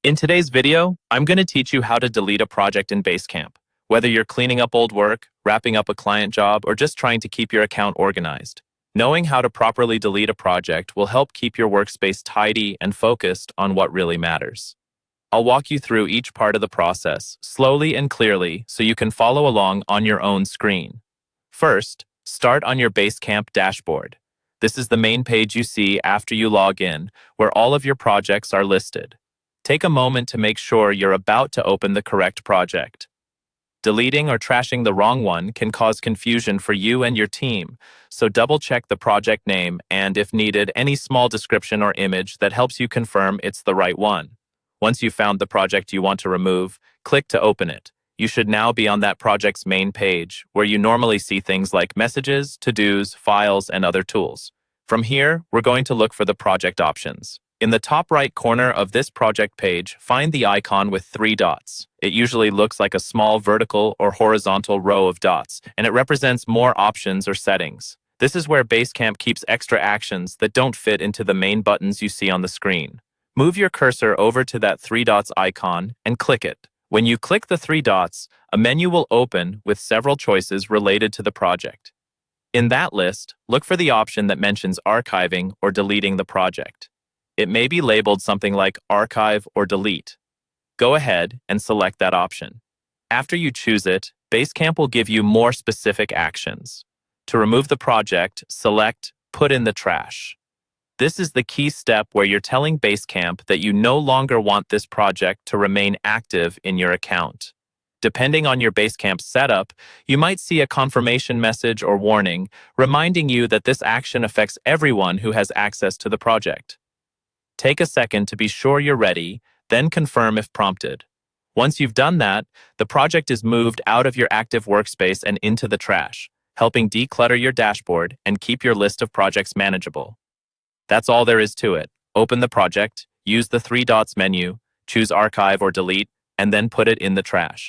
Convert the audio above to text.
In today's video, I'm going to teach you how to delete a project in Basecamp. Whether you're cleaning up old work, wrapping up a client job, or just trying to keep your account organized, knowing how to properly delete a project will help keep your workspace tidy and focused on what really matters. I'll walk you through each part of the process, slowly and clearly, so you can follow along on your own screen. First, start on your Basecamp dashboard. This is the main page you see after you log in, where all of your projects are listed. Take a moment to make sure you're about to open the correct project. Deleting or trashing the wrong one can cause confusion for you and your team, so double-check the project name and, if needed, any small description or image that helps you confirm it's the right one. Once you've found the project you want to remove, click to open it. You should now be on that project's main page, where you normally see things like messages, to-dos, files, and other tools. From here, we're going to look for the project options. In the top right corner of this project page, find the icon with 3 dots. It usually looks like a small vertical or horizontal row of dots, and it represents more options or settings. This is where Basecamp keeps extra actions that don't fit into the main buttons you see on the screen. Move your cursor over to that 3 dots icon and click it. When you click the 3 dots, a menu will open with several choices related to the project. In that list, look for the option that mentions archiving or deleting the project. It may be labeled something like Archive or Delete. Go ahead and select that option. After you choose it, Basecamp will give you more specific actions. To remove the project, select Put in the Trash. This is the key step where you're telling Basecamp that you no longer want this project to remain active in your account. Depending on your Basecamp setup, you might see a confirmation message or warning reminding you that this action affects everyone who has access to the project. Take a second to be sure you're ready, then confirm if prompted. Once you've done that, the project is moved out of your active workspace and into the trash, helping declutter your dashboard and keep your list of projects manageable. That's all there is to it. Open the project, use the 3 dots menu, choose Archive or Delete, and then put it in the trash.